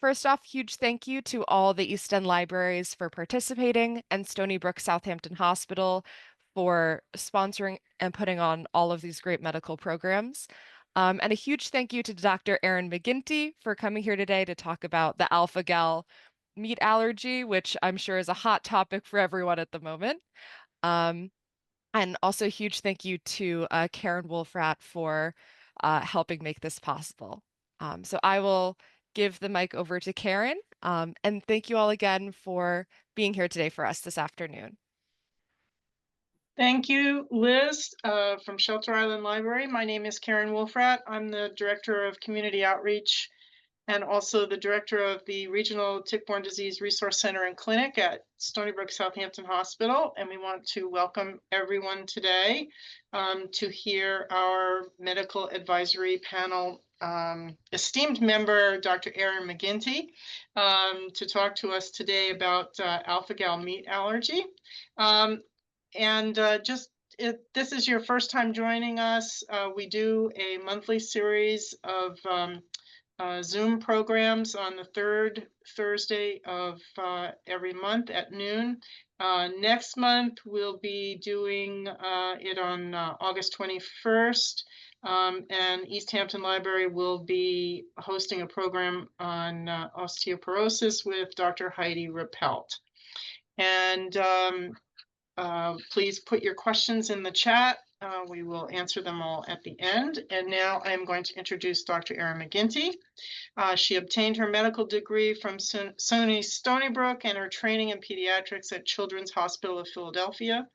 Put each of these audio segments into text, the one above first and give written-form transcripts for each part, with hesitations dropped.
First off, huge thank you to all the East End libraries for participating and Stony Brook Southampton Hospital for sponsoring and putting on all of these great medical programs. And a huge thank you to Dr. Erin McGintee for coming here today to talk about the alpha-gal meat allergy, which I'm sure is a hot topic for everyone at the moment. Um, and also a huge thank you to Karen Wolfrat for helping make this possible. So I will give the mic over to Karen. And thank you all again for being here today for us this afternoon. Thank you, Liz, from Shelter Island Library. My name is Karen Wolfrat. I'm the Director of Community Outreach and also the Director of the Regional Tick-Borne Disease Resource Center and Clinic at Stony Brook Southampton Hospital. And we want to welcome everyone today to hear our medical advisory panel esteemed member, Dr. Erin McGintee, to talk to us today about alpha-gal meat allergy. If this is your first time joining us, we do a monthly series of Zoom programs on the third Thursday of every month at noon. Next month, we'll be doing it on August 21st, and East Hampton Library will be hosting a program on osteoporosis with Dr. Heidi Rappelt. And please put your questions in the chat. We will answer them all at the end. And now I'm going to introduce Dr. Erin McGintee. She obtained her medical degree from Stony Brook and her training in pediatrics at Children's Hospital of Philadelphia.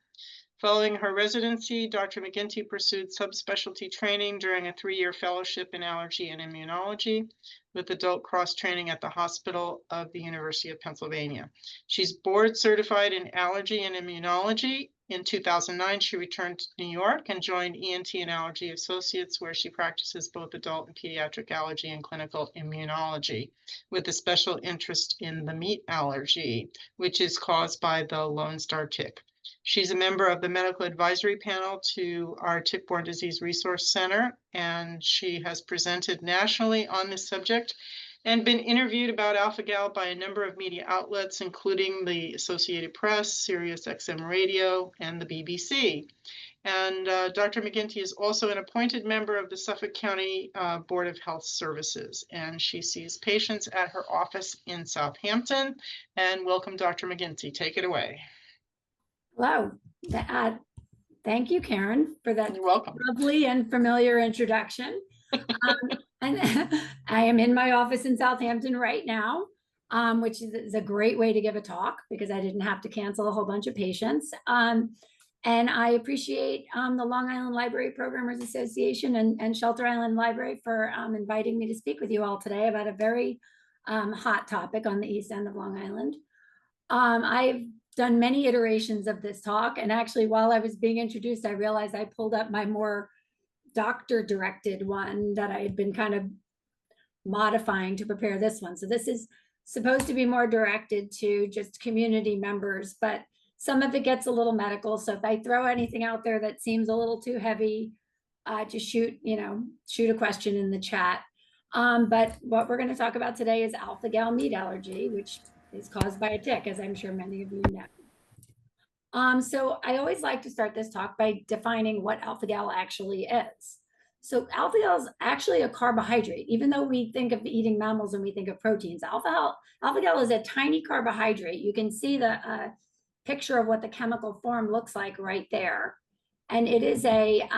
Following her residency, Dr. McGintee pursued subspecialty training during a 3-year fellowship in allergy and immunology with adult cross-training at the Hospital of the University of Pennsylvania. She's board certified in allergy and immunology. In 2009, she returned to New York and joined ENT and Allergy Associates, where she practices both adult and pediatric allergy and clinical immunology, with a special interest in the meat allergy, which is caused by the Lone Star tick. She's a member of the medical advisory panel to our Tick-Borne Disease Resource Center, and she has presented nationally on this subject and been interviewed about alpha-gal by a number of media outlets, including the Associated Press, Sirius XM Radio, and the BBC. And Dr. McGintee is also an appointed member of the Suffolk County Board of Health Services, and she sees patients at her office in Southampton. And welcome, Dr. McGintee. Take it away. Hello. Thank you, Karen, for that You're welcome. Lovely and familiar introduction. And I am in my office in Southampton right now, which is a great way to give a talk because I didn't have to cancel a whole bunch of patients. And I appreciate the Long Island Library Programmers Association and Shelter Island Library for inviting me to speak with you all today about a very hot topic on the east end of Long Island. I've done many iterations of this talk, and actually while I was being introduced, I realized I pulled up my more doctor-directed one that I had been kind of modifying to prepare this one. So this is supposed to be more directed to just community members, but some of it gets a little medical. So if I throw anything out there that seems a little too heavy, just shoot a question in the chat. But what we're going to talk about today is alpha-gal meat allergy, which is caused by a tick, as I'm sure many of you know. So I always like to start this talk by defining what alpha-gal actually is. So alpha-gal is actually a carbohydrate. Even though we think of eating mammals and we think of proteins, alpha-gal is a tiny carbohydrate. You can see the picture of what the chemical form looks like right there. And it is a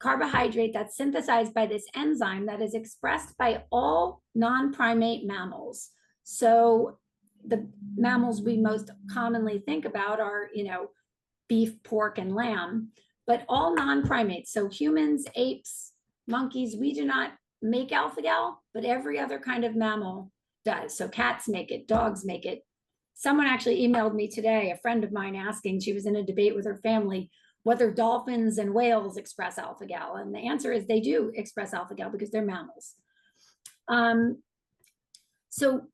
carbohydrate that's synthesized by this enzyme that is expressed by all non-primate mammals. So the mammals we most commonly think about are, beef, pork, and lamb, but all non-primates. So humans, apes, monkeys, we do not make alpha-gal, but every other kind of mammal does. So cats make it, dogs make it. Someone actually emailed me today, a friend of mine, asking, she was in a debate with her family, whether dolphins and whales express alpha-gal. And the answer is they do express alpha-gal because they're mammals. So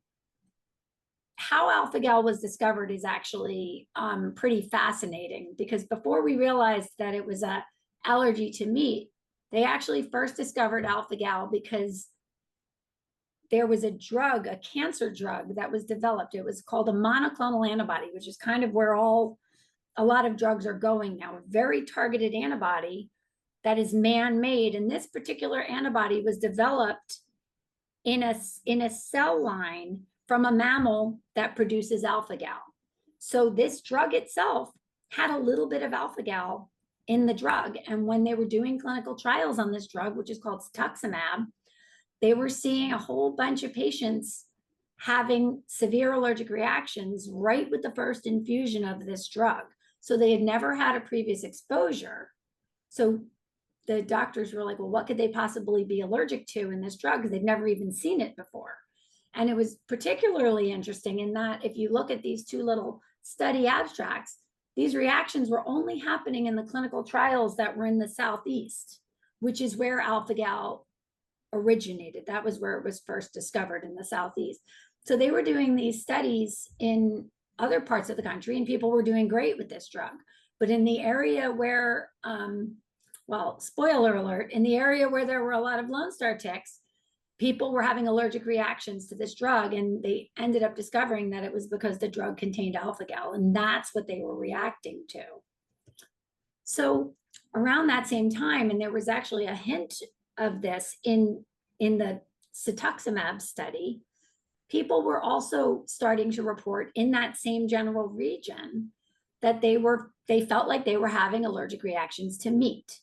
how alpha-gal was discovered is actually pretty fascinating, because before we realized that it was an allergy to meat, they actually first discovered alpha-gal because there was a drug, a cancer drug that was developed. It was called a monoclonal antibody, which is kind of where a lot of drugs are going now, a very targeted antibody that is man-made. And this particular antibody was developed in a cell line from a mammal that produces alpha-gal. So this drug itself had a little bit of alpha-gal in the drug. And when they were doing clinical trials on this drug, which is called cetuximab, they were seeing a whole bunch of patients having severe allergic reactions right with the first infusion of this drug. So they had never had a previous exposure. So the doctors were like, well, what could they possibly be allergic to in this drug? Because they'd never even seen it before. And it was particularly interesting in that if you look at these two little study abstracts, these reactions were only happening in the clinical trials that were in the Southeast, which is where alpha-gal originated. That was where it was first discovered, in the Southeast. So they were doing these studies in other parts of the country, and people were doing great with this drug. But in the area where, well, spoiler alert, in the area where there were a lot of Lone Star ticks, people were having allergic reactions to this drug, and they ended up discovering that it was because the drug contained alpha-gal, and that's what they were reacting to. So around that same time, and there was actually a hint of this in the cetuximab study, people were also starting to report in that same general region that they felt like they were having allergic reactions to meat.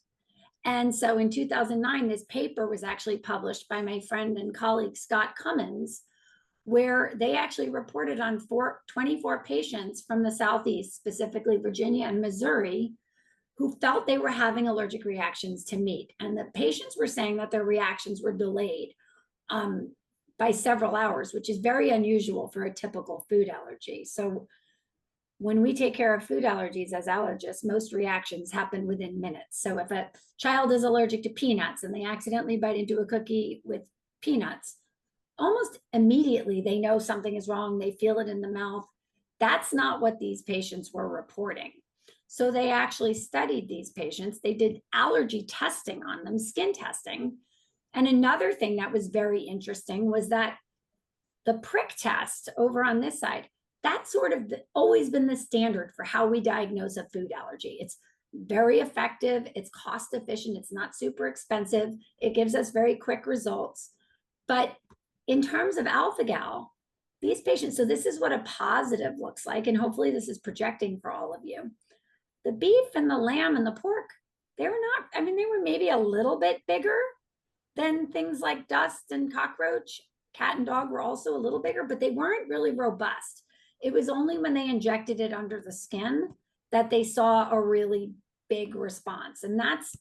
And so in 2009, this paper was actually published by my friend and colleague, Scott Cummins, where they actually reported on 24 patients from the Southeast, specifically Virginia and Missouri, who felt they were having allergic reactions to meat. And the patients were saying that their reactions were delayed by several hours, which is very unusual for a typical food allergy. So when we take care of food allergies as allergists, most reactions happen within minutes. So if a child is allergic to peanuts and they accidentally bite into a cookie with peanuts, almost immediately they know something is wrong. They feel it in the mouth. That's not what these patients were reporting. So they actually studied these patients. They did allergy testing on them, skin testing. And another thing that was very interesting was that the prick test over on this side, that's sort of always been the standard for how we diagnose a food allergy. It's very effective. It's cost efficient. It's not super expensive. It gives us very quick results. But in terms of alpha-gal, these patients, so this is what a positive looks like. And hopefully this is projecting for all of you. The beef and the lamb and the pork, they were not, I mean, they were maybe a little bit bigger than things like dust and cockroach. Cat and dog were also a little bigger, but they weren't really robust. It was only when they injected it under the skin that they saw a really big response. And that's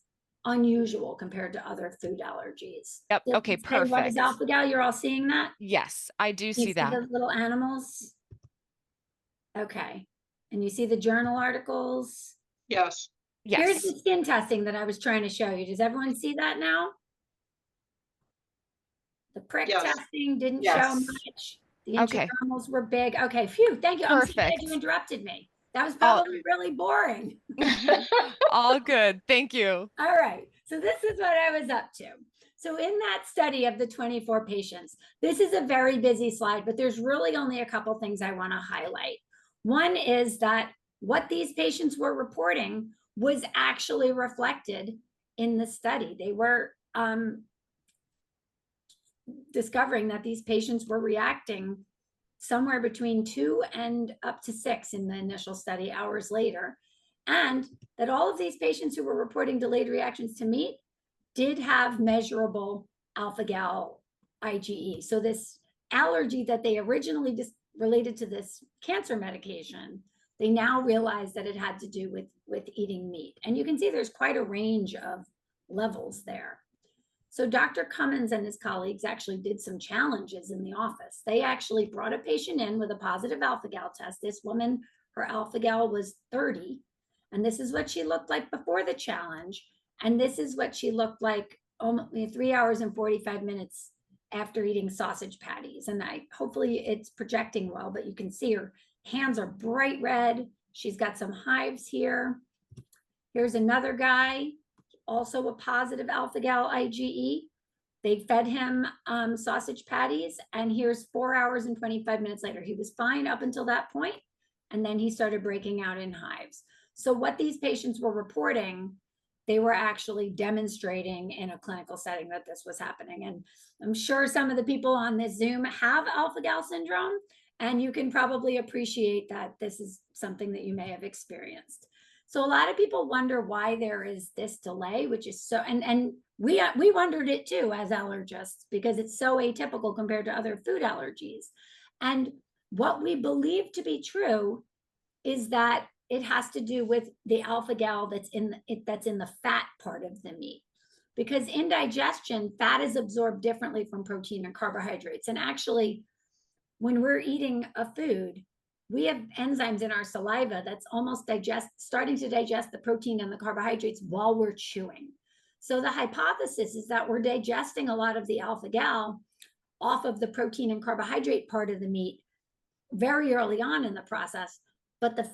unusual compared to other food allergies. Yep. Okay, perfect. What is alpha-gal? You're all seeing that? Yes, I do You see that. the little animals? Okay. And you see the journal articles? Yes. Yes. Here's the skin testing that I was trying to show you. Does everyone see that now? The prick Yes. testing didn't Yes. show much. The Okay. intradermals were big. Okay, phew, thank you. I'm so glad Perfect. you interrupted me. That was probably really boring. All good. Thank you. All right, so this is what I was up to. So in that study of the 24 patients, this is a very busy slide, but there's really only a couple things I want to highlight. One is that what these patients were reporting was actually reflected in the study. They were discovering that these patients were reacting somewhere between 2 and up to 6 in the initial study hours later. And that all of these patients who were reporting delayed reactions to meat did have measurable alpha-gal IgE. So this allergy that they originally just related to this cancer medication, they now realize that it had to do with eating meat. And you can see there's quite a range of levels there. So Dr. Cummins and his colleagues actually did some challenges in the office. They actually brought a patient in with a positive alpha-gal test. This woman, her alpha-gal was 30. And this is what she looked like before the challenge. And this is what she looked like almost 3 hours and 45 minutes after eating sausage patties. And hopefully it's projecting well, but you can see her hands are bright red. She's got some hives here. Here's another guy, also a positive alpha-gal IgE. They fed him sausage patties, and here's 4 hours and 25 minutes later. He was fine up until that point, and then he started breaking out in hives. So what these patients were reporting, they were actually demonstrating in a clinical setting that this was happening. And I'm sure some of the people on this Zoom have alpha-gal syndrome, and you can probably appreciate that this is something that you may have experienced. So a lot of people wonder why there is this delay, which is so, and we wondered it too as allergists, because it's so atypical compared to other food allergies. And what we believe to be true is that it has to do with the alpha-gal that's in the fat part of the meat. Because in digestion, fat is absorbed differently from protein and carbohydrates. And actually, when we're eating a food, we have enzymes in our saliva that's almost starting to digest the protein and the carbohydrates while we're chewing. So the hypothesis is that we're digesting a lot of the alpha-gal off of the protein and carbohydrate part of the meat very early on in the process. But the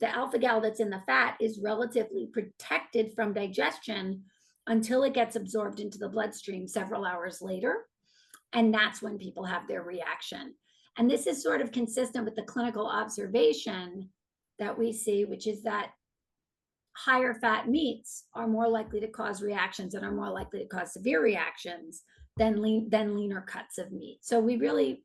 alpha-gal that's in the fat is relatively protected from digestion until it gets absorbed into the bloodstream several hours later. And that's when people have their reaction. And this is sort of consistent with the clinical observation that we see, which is that higher fat meats are more likely to cause reactions and are more likely to cause severe reactions than leaner cuts of meat. So we really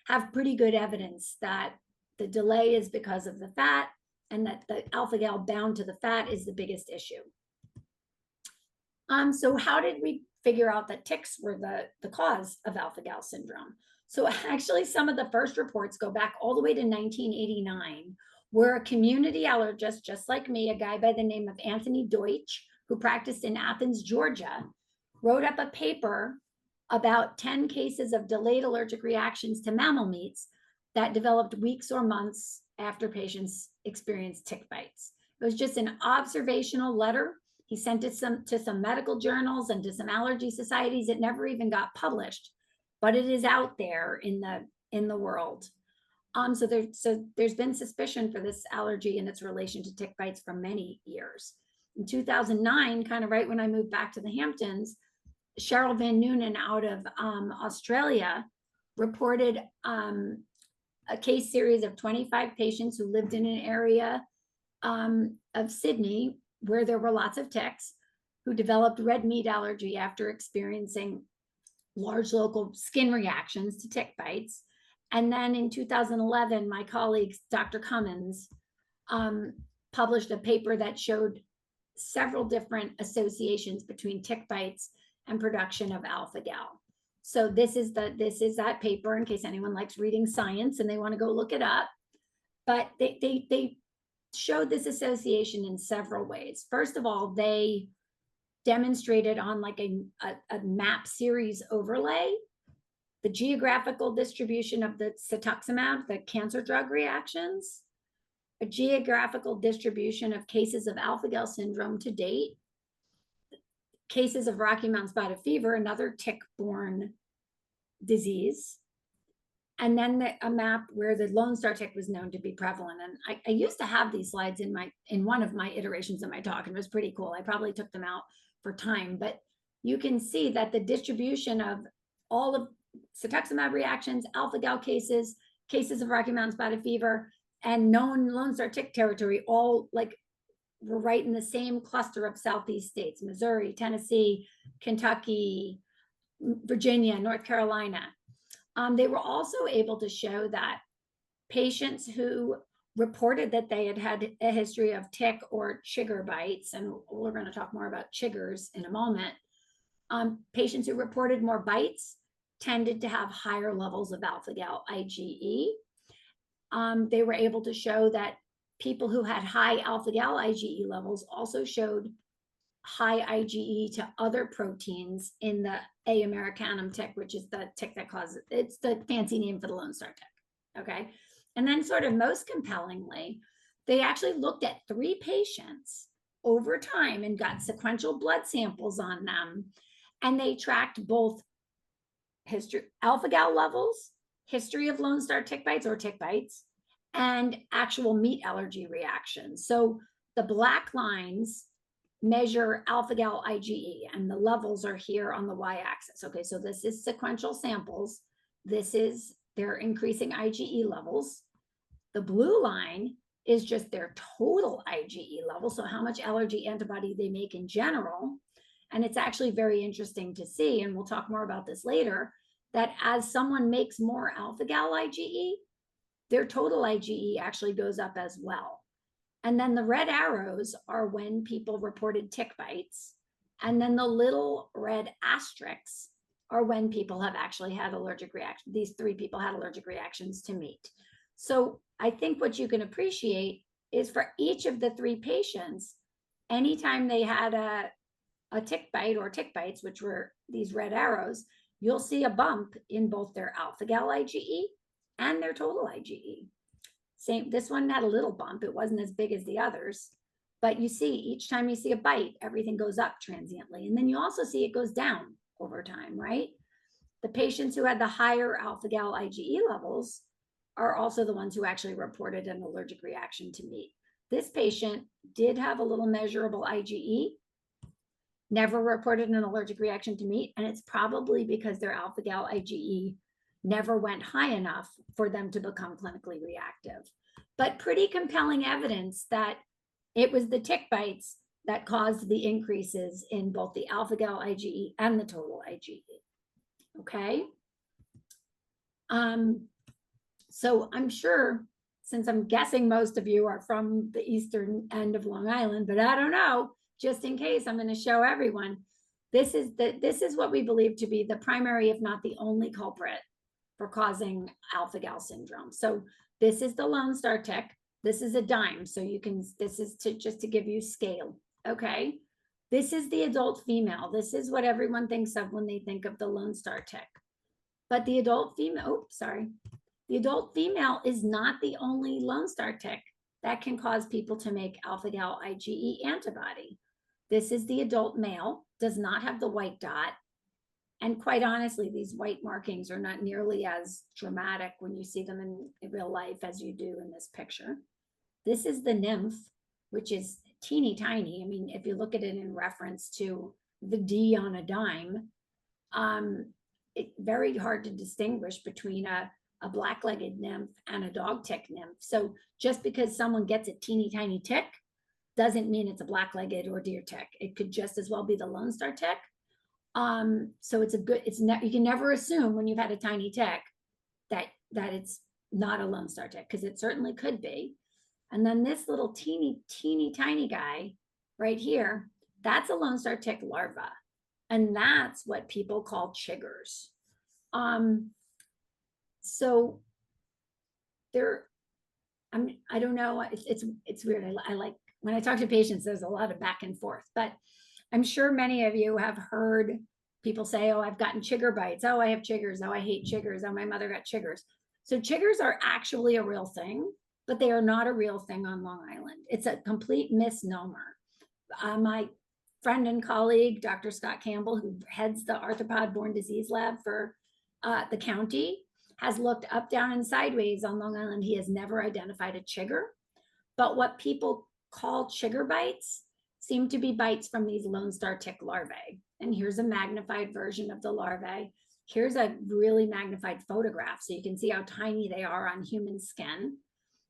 have pretty good evidence that the delay is because of the fat, and that the alpha-gal bound to the fat is the biggest issue. So how did we figure out that ticks were the cause of alpha-gal syndrome? So actually, some of the first reports go back all the way to 1989, where a community allergist, just like me, a guy by the name of Anthony Deutsch, who practiced in Athens, Georgia, wrote up a paper about 10 cases of delayed allergic reactions to mammal meats that developed weeks or months after patients experienced tick bites. It was just an observational letter. He sent it to some medical journals and to some allergy societies. It never even got published, but it is out there in the world. So there's been suspicion for this allergy and its relation to tick bites for many years. In 2009, kind of right when I moved back to the Hamptons, Cheryl Van Noonen out of Australia reported a case series of 25 patients who lived in an area of Sydney where there were lots of ticks, who developed red meat allergy after experiencing large local skin reactions to tick bites. And then in 2011, my colleague, Dr. Cummins, published a paper that showed several different associations between tick bites and production of alpha-gal. So this is that paper, in case anyone likes reading science and they want to go look it up. But they showed this association in several ways. First of all, they demonstrated on like a map series overlay the geographical distribution of the cetuximab, the cancer drug reactions, a geographical distribution of cases of alpha-gal syndrome to date, cases of Rocky Mountain spotted fever, another tick-borne disease, and then a map where the Lone Star tick was known to be prevalent. And I used to have these slides in one of my iterations of my talk, and it was pretty cool. I probably took them out for time, but you can see that the distribution of all of cetuximab reactions, alpha-gal cases, cases of Rocky Mountain spotted fever, and known Lone Star tick territory all like were right in the same cluster of Southeast states: Missouri, Tennessee, Kentucky, Virginia, North Carolina. They were also able to show that patients who reported that they had a history of tick or chigger bites, and we're going to talk more about chiggers in a moment, patients who reported more bites tended to have higher levels of alpha-gal IgE. They were able to show that people who had high alpha-gal IgE levels also showed high IgE to other proteins in the A. americanum tick, which is the tick that causes, it's the fancy name for the Lone Star tick, okay? And then sort of most compellingly, they actually looked at 3 patients over time and got sequential blood samples on them, and they tracked both history, alpha-gal levels, history of Lone Star tick bites or tick bites, and actual meat allergy reactions. So the black lines measure alpha-gal IgE, and the levels are here on the y-axis. Okay, so this is sequential samples. This is their increasing IgE levels. The blue line is just their total IgE level, so how much allergy antibody they make in general. And it's actually very interesting to see, and we'll talk more about this later, that as someone makes more alpha-gal IgE, their total IgE actually goes up as well. And then the red arrows are when people reported tick bites. And then the little red asterisks are when people have actually had allergic reactions. These 3 people had allergic reactions to meat. So I think what you can appreciate is for each of the 3 patients, anytime they had a tick bite or tick bites, which were these red arrows, you'll see a bump in both their alpha-gal IgE and their total IgE. Same, this one had a little bump. It wasn't as big as the others, but you see each time you see a bite, everything goes up transiently. And then you also see it goes down over time, right? The patients who had the higher alpha-gal IgE levels are also the ones who actually reported an allergic reaction to meat. This patient did have a little measurable IgE, never reported an allergic reaction to meat, and it's probably because their alpha-gal IgE never went high enough for them to become clinically reactive. But pretty compelling evidence that it was the tick bites that caused the increases in both the alpha-gal IgE and the total IgE. Okay. So I'm sure, since I'm guessing most of you are from the eastern end of Long Island, but I don't know, just in case, I'm going to show everyone. This is what we believe to be the primary, if not the only culprit for causing alpha-gal syndrome. So this is the Lone Star tick. This is a dime. So you can, this is just to give you scale. Okay. This is the adult female. This is what everyone thinks of when they think of the Lone Star tick. But the adult female, the adult female is not the only Lone Star tick that can cause people to make alpha-gal IgE antibody. This is the adult male, does not have the white dot. And quite honestly, these white markings are not nearly as dramatic when you see them in real life as you do in this picture. This is the nymph, which is teeny tiny. I mean, if you look at it in reference to the D on a dime, it's very hard to distinguish between a black-legged nymph and a dog tick nymph. So just because someone gets a teeny tiny tick doesn't mean it's a black-legged or deer tick. It could just as well be the Lone Star tick. So it's a good, you can never assume when you've had a tiny tick that it's not a Lone Star tick, because it certainly could be. And then this little teeny tiny guy right here, that's a Lone Star tick larva. And that's what people call chiggers. So there, I don't know, it's weird. I like, when I talk to patients, there's a lot of back and forth, but I'm sure many of you have heard people say, oh, I've gotten chigger bites. Oh, I have chiggers. Oh, I hate chiggers. Oh, my mother got chiggers. So chiggers are actually a real thing, but they are not a real thing on Long Island. It's a complete misnomer. My friend and colleague, Dr. Scott Campbell, who heads the arthropod-borne disease lab for the county, has looked up, down, and sideways on Long Island. He has never identified a chigger, but what people call chigger bites seem to be bites from these Lone Star tick larvae. And here's a magnified version of the larvae. Here's a really magnified photograph, so you can see how tiny they are on human skin.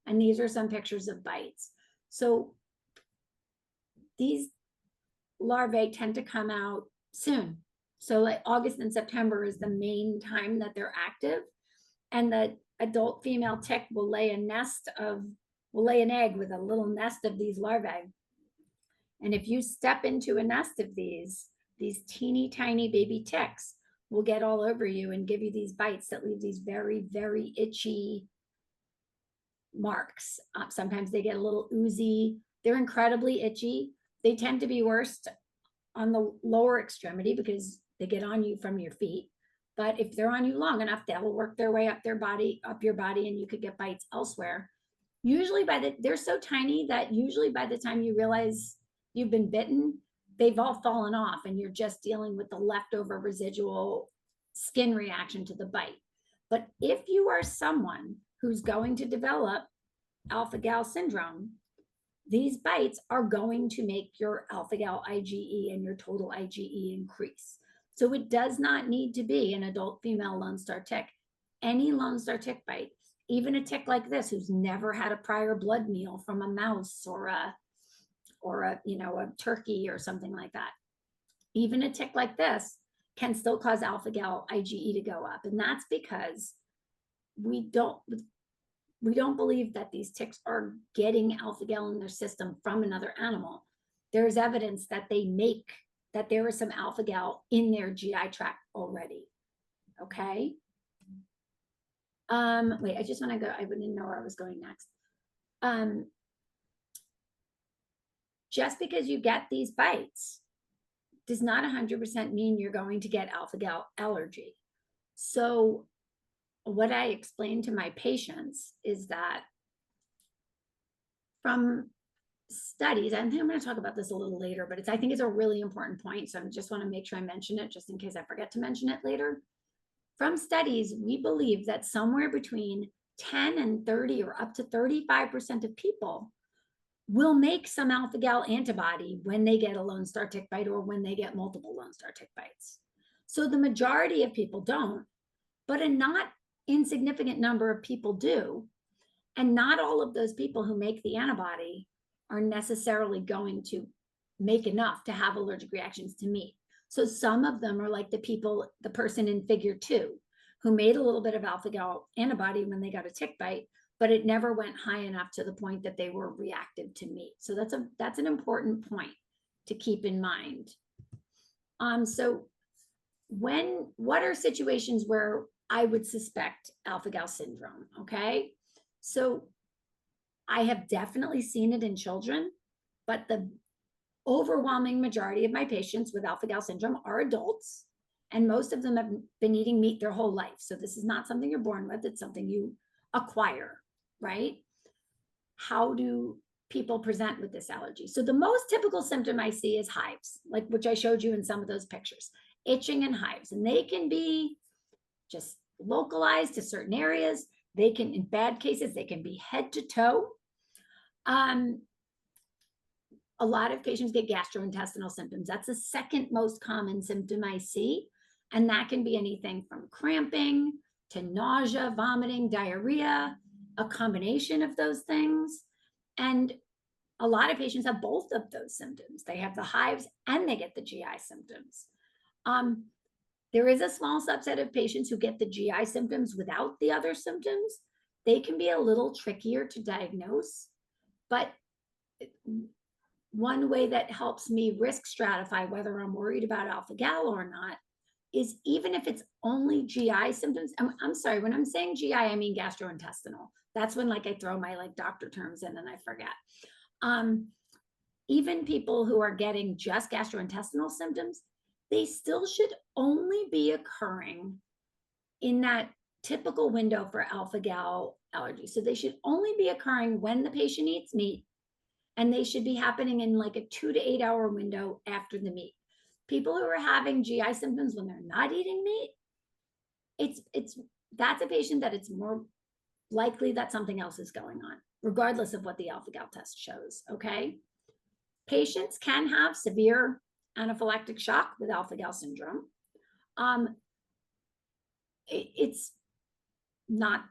And these are some pictures of bites. So these larvae tend to come out soon. So like August and September is the main time that they're active. And the adult female tick will lay an egg with a little nest of these larvae. And if you step into a nest of these teeny tiny baby ticks will get all over you and give you these bites that leave these very, very itchy marks. Sometimes they get a little oozy. They're incredibly itchy. They tend to be worst on the lower extremity because they get on you from your feet. But if they're on you long enough, they will work their way up your body, and you could get bites elsewhere. Usually they're so tiny that usually by the time you realize you've been bitten, they've all fallen off and you're just dealing with the leftover residual skin reaction to the bite. But if you are someone who's going to develop alpha-gal syndrome, these bites are going to make your alpha-gal IgE and your total IgE increase. So it does not need to be an adult female Lone Star tick. Any Lone Star tick bite, even a tick like this who's never had a prior blood meal from a mouse or a turkey or something like that, even a tick like this can still cause alpha-gal IgE to go up. And that's because we don't believe that these ticks are getting alpha-gal in their system from another animal. There's evidence that there is some alpha-gal in their GI tract already. Okay. Wait, I just want to go, I wouldn't know where I was going next. Just because you get these bites does not 100% mean you're going to get alpha-gal allergy. So what I explain to my patients is that from studies, and I'm going to talk about this a little later, but I think it's a really important point. So I just want to make sure I mention it just in case I forget to mention it later. From studies, we believe that somewhere between 10 and 30 or up to 35% of people will make some alpha-gal antibody when they get a Lone Star tick bite or when they get multiple Lone Star tick bites. So the majority of people don't, but a not insignificant number of people do. And not all of those people who make the antibody are necessarily going to make enough to have allergic reactions to meat. So some of them are like the person in figure 2 who made a little bit of alpha-gal antibody when they got a tick bite, but it never went high enough to the point that they were reactive to meat. So that's an important point to keep in mind. So what are situations where I would suspect alpha-gal syndrome? Okay, so I have definitely seen it in children, but the overwhelming majority of my patients with alpha-gal syndrome are adults, and most of them have been eating meat their whole life. So this is not something you're born with, it's something you acquire, right? How do people present with this allergy? So the most typical symptom I see is hives, like which I showed you in some of those pictures, itching and hives, and they can be just localized to certain areas. They can, in bad cases, they can be head to toe. A lot of patients get gastrointestinal symptoms. That's the second most common symptom I see. And that can be anything from cramping to nausea, vomiting, diarrhea, a combination of those things. And a lot of patients have both of those symptoms. They have the hives and they get the GI symptoms. There is a small subset of patients who get the GI symptoms without the other symptoms. They can be a little trickier to diagnose, but one way that helps me risk stratify whether I'm worried about alpha-gal or not is even if it's only GI symptoms. I'm sorry, when I'm saying GI, I mean gastrointestinal. That's when I throw my doctor terms in and I forget. Even people who are getting just gastrointestinal symptoms, they still should only be occurring in that typical window for alpha-gal allergy. So they should only be occurring when the patient eats meat, and they should be happening in a 2 to 8 hour window after the meat. People who are having GI symptoms when they're not eating meat, that's a patient that it's more likely that something else is going on, regardless of what the alpha-gal test shows, okay? Patients can have severe anaphylactic shock with alpha-gal syndrome. It's not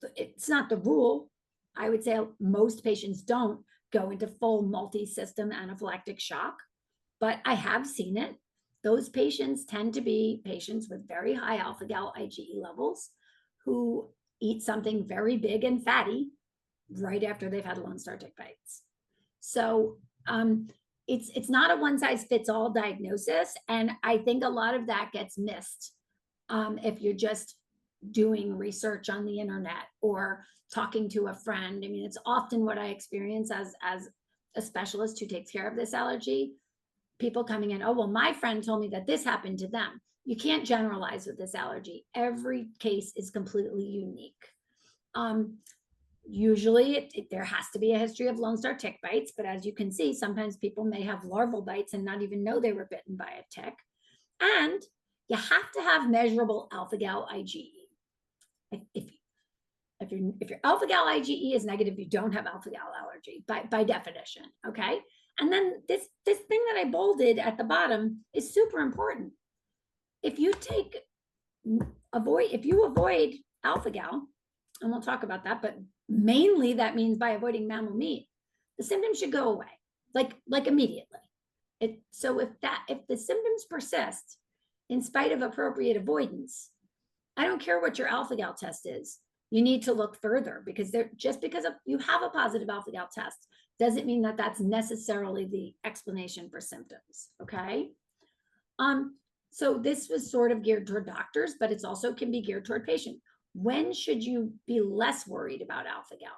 the rule. I would say most patients don't go into full multi-system anaphylactic shock, but I have seen it. Those patients tend to be patients with very high alpha-gal IgE levels who eat something very big and fatty right after they've had Lone Star tick bites. So it's not a one-size-fits-all diagnosis, and I think a lot of that gets missed if you're just doing research on the internet or talking to a friend. I mean, it's often what I experience as a specialist who takes care of this allergy. People coming in, oh, well, my friend told me that this happened to them. You can't generalize with this allergy. Every case is completely unique. Usually there has to be a history of Lone Star tick bites, but as you can see, sometimes people may have larval bites and not even know they were bitten by a tick. And you have to have measurable alpha-gal IgE. If your alpha-gal IgE is negative, you don't have alpha-gal allergy by definition, okay? And then this thing that I bolded at the bottom is super important. If you avoid alpha-gal, and we'll talk about that, but mainly that means by avoiding mammal meat, the symptoms should go away, like immediately. So if the symptoms persist in spite of appropriate avoidance, I don't care what your alpha-gal test is, you need to look further, because just because you have a positive alpha-gal test doesn't mean that that's necessarily the explanation for symptoms, okay? So this was sort of geared toward doctors, but it's also can be geared toward patients. When should you be less worried about alpha-gal?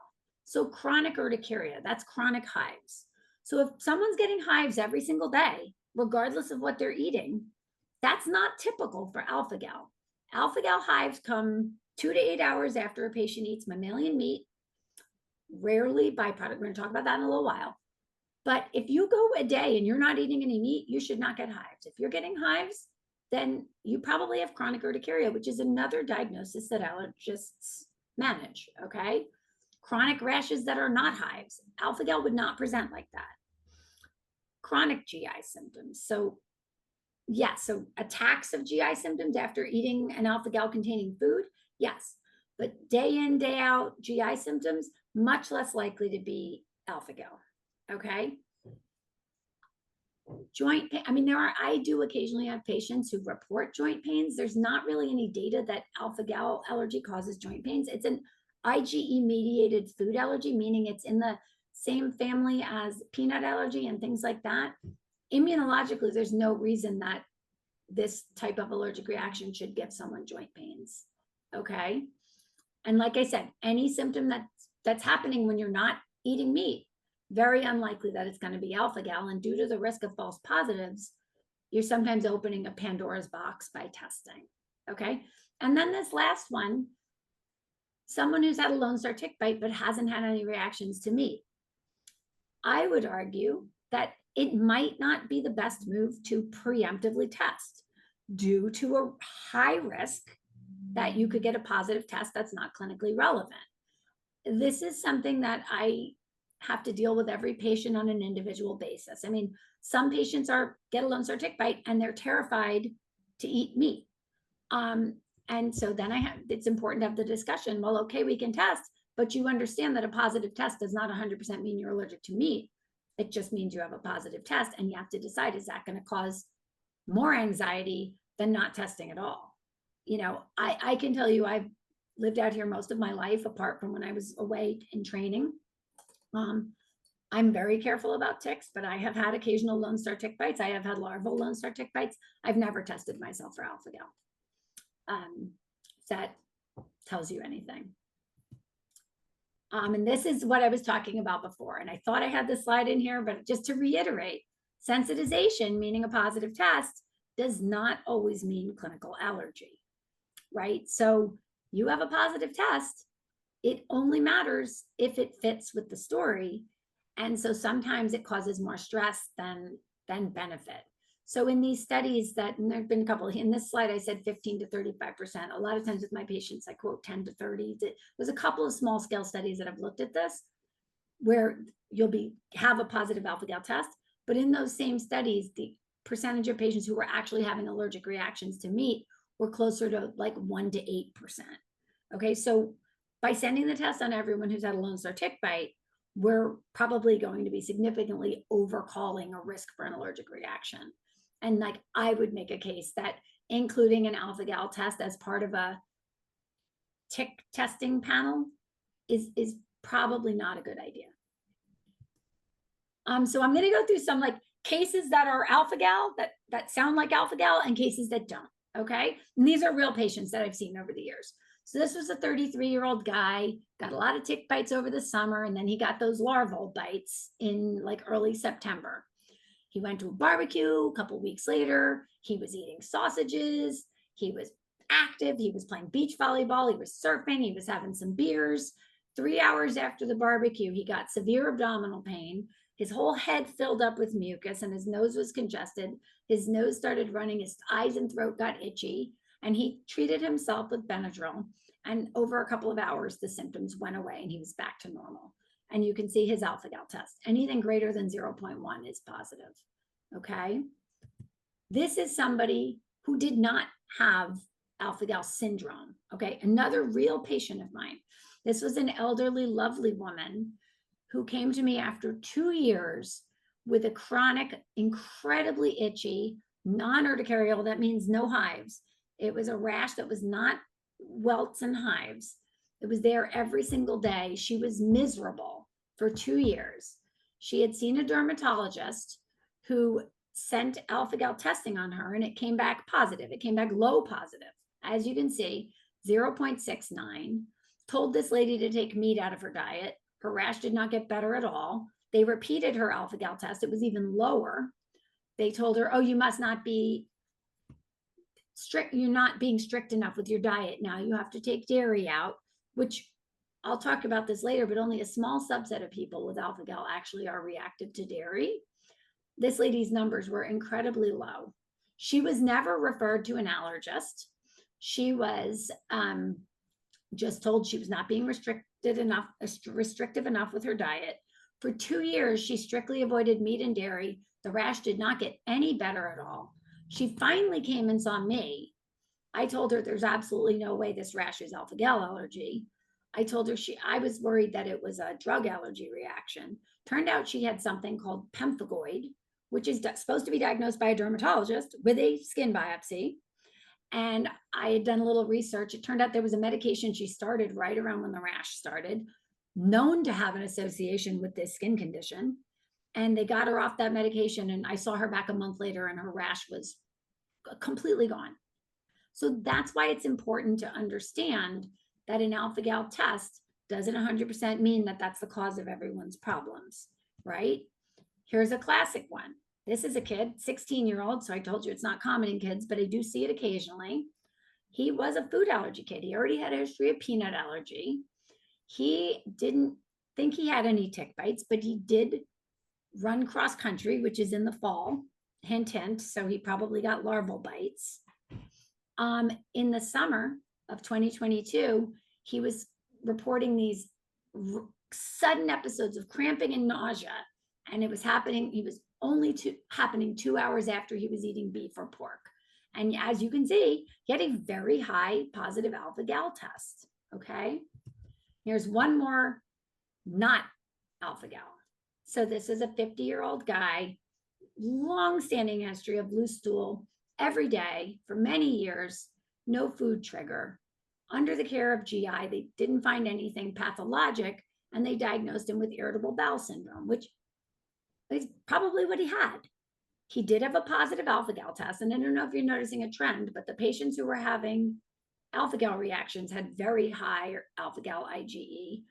So chronic urticaria, that's chronic hives. So if someone's getting hives every single day, regardless of what they're eating, that's not typical for alpha-gal. Alpha-gal hives come 2 to 8 hours after a patient eats mammalian meat, rarely byproduct. We're going to talk about that in a little while. But if you go a day and you're not eating any meat, you should not get hives. If you're getting hives, then you probably have chronic urticaria, which is another diagnosis that allergists manage, okay? Chronic rashes that are not hives. Alpha-gal would not present like that. Chronic GI symptoms. So so attacks of GI symptoms after eating an alpha-gal containing food, yes. But day in, day out, GI symptoms, much less likely to be alpha-gal, okay? Joint pain, I mean, I do occasionally have patients who report joint pains. There's not really any data that alpha-gal allergy causes joint pains. It's an IgE-mediated food allergy, meaning it's in the same family as peanut allergy and things like that. Immunologically, there's no reason that this type of allergic reaction should give someone joint pains, okay? And like I said, any symptom that's happening when you're not eating meat, very unlikely that it's going to be alpha-gal. And due to the risk of false positives, you're sometimes opening a Pandora's box by testing, okay? And then this last one, someone who's had a Lone Star tick bite but hasn't had any reactions to meat. I would argue that it might not be the best move to preemptively test due to a high risk that you could get a positive test that's not clinically relevant. This is something that I have to deal with every patient on an individual basis. I mean, some patients get a Lone Star tick bite and they're terrified to eat meat. And so then it's important to have the discussion. Well, okay, we can test, but you understand that a positive test does not 100% mean you're allergic to meat. It just means you have a positive test, and you have to decide, is that going to cause more anxiety than not testing at all? You know, I can tell you, I've lived out here most of my life, apart from when I was away in training. I'm very careful about ticks, but I have had occasional Lone Star tick bites. I have had larval Lone Star tick bites. I've never tested myself for alpha-gal. If that tells you anything. And this is what I was talking about before. And I thought I had this slide in here, but just to reiterate, sensitization, meaning a positive test, does not always mean clinical allergy, right? So you have a positive test, it only matters if it fits with the story. And so sometimes it causes more stress than benefit. So in these studies and there've been a couple, in this slide, I said 15 to 35%. A lot of times with my patients, I quote 10 to 30. There's a couple of small scale studies that have looked at this where you'll have a positive alpha-gal test, but in those same studies, the percentage of patients who were actually having allergic reactions to meat were closer to like 1 to 8%. Okay, so by sending the test on everyone who's had a Lone Star tick bite, we're probably going to be significantly overcalling a risk for an allergic reaction. And like, I would make a case that including an alpha-gal test as part of a tick testing panel is probably not a good idea. So I'm going to go through some like cases that are alpha-gal, that sound like alpha-gal, and cases that don't, okay? And these are real patients that I've seen over the years. So this was a 33-year-old guy, got a lot of tick bites over the summer, and then he got those larval bites in like early September. He went to a barbecue a couple weeks later. He was eating sausages. He was active. He was playing beach volleyball. He was surfing. He was having some beers. 3 hours after the barbecue, he got severe abdominal pain. His whole head filled up with mucus and his nose was congested. His nose started running. His eyes and throat got itchy. And he treated himself with Benadryl. And over a couple of hours, the symptoms went away and he was back to normal. And you can see his alpha-gal test. Anything greater than 0.1 is positive. Okay. This is somebody who did not have alpha-gal syndrome. Okay. Another real patient of mine. This was an elderly, lovely woman who came to me after 2 years with a chronic, incredibly itchy, non-urticarial, that means no hives. It was a rash that was not welts and hives. It was there every single day. She was miserable for 2 years. She had seen a dermatologist who sent alpha-gal testing on her and it came back positive. It came back low positive. As you can see, 0.69. Told this lady to take meat out of her diet. Her rash did not get better at all. They repeated her alpha-gal test. It was even lower. They told her, oh, you must not be strict. You're not being strict enough with your diet now. You have to take dairy out, which I'll talk about this later, but only a small subset of people with alpha-gal actually are reactive to dairy. This lady's numbers were incredibly low. She was never referred to an allergist. She was just told she was not being restrictive enough with her diet. For 2 years, she strictly avoided meat and dairy. The rash did not get any better at all. She finally came and saw me. I told her there's absolutely no way this rash is alpha-gal allergy. I told her I was worried that it was a drug allergy reaction. Turned out she had something called pemphigoid, which is supposed to be diagnosed by a dermatologist with a skin biopsy. And I had done a little research. It turned out there was a medication she started right around when the rash started, known to have an association with this skin condition. And they got her off that medication. And I saw her back a month later and her rash was completely gone. So that's why it's important to understand that an alpha-gal test doesn't 100% mean that that's the cause of everyone's problems, right? Here's a classic one. This is a kid, 16-year-old. So I told you it's not common in kids, but I do see it occasionally. He was a food allergy kid. He already had a history of peanut allergy. He didn't think he had any tick bites, but he did run cross country, which is in the fall, hint, hint. So he probably got larval bites. In the summer of 2022, he was reporting these sudden episodes of cramping and nausea. And it was happening, he was only happening 2 hours after he was eating beef or pork. And as you can see, he had a very high positive alpha-gal test, okay? Here's one more not alpha-gal. So this is a 50-year-old guy, long-standing history of loose stool every day for many years, no food trigger. Under the care of GI, they didn't find anything pathologic, and they diagnosed him with irritable bowel syndrome, which is probably what he had. He did have a positive alpha-gal test, and I don't know if you're noticing a trend, but the patients who were having alpha-gal reactions had very high alpha-gal IgE.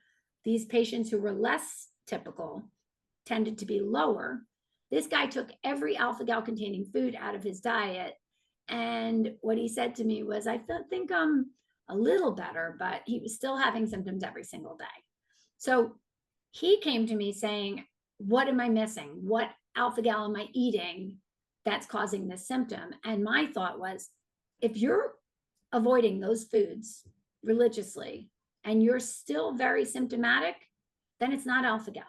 These patients who were less typical tended to be lower. This guy took every alpha-gal containing food out of his diet, and what he said to me was, I think I'm a little better, but he was still having symptoms every single day. So he came to me saying, what am I missing? What alpha-gal am I eating that's causing this symptom? And my thought was, if you're avoiding those foods religiously and you're still very symptomatic, then it's not alpha-gal.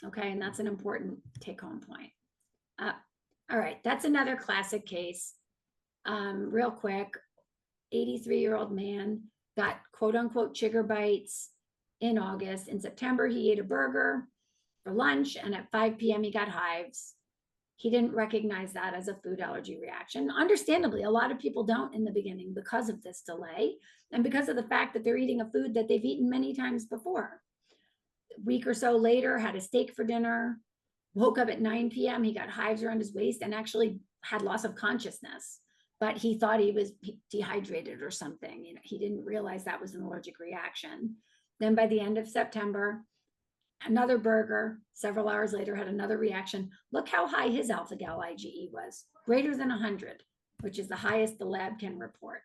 Okay, and that's an important take-home point. All right, that's another classic case. Real quick, 83-year-old man got quote-unquote chigger bites in August. In September, he ate a burger for lunch, and at 5 p.m. he got hives. He didn't recognize that as a food allergy reaction. Understandably, a lot of people don't in the beginning because of this delay and because of the fact that they're eating a food that they've eaten many times before. A week or so later, had a steak for dinner, woke up at 9 p.m. He got hives around his waist and actually had loss of consciousness, but he thought he was dehydrated or something. You know, he didn't realize that was an allergic reaction. Then by the end of September, another burger, several hours later, had another reaction. Look how high his alpha-gal IgE was, greater than 100, which is the highest the lab can report.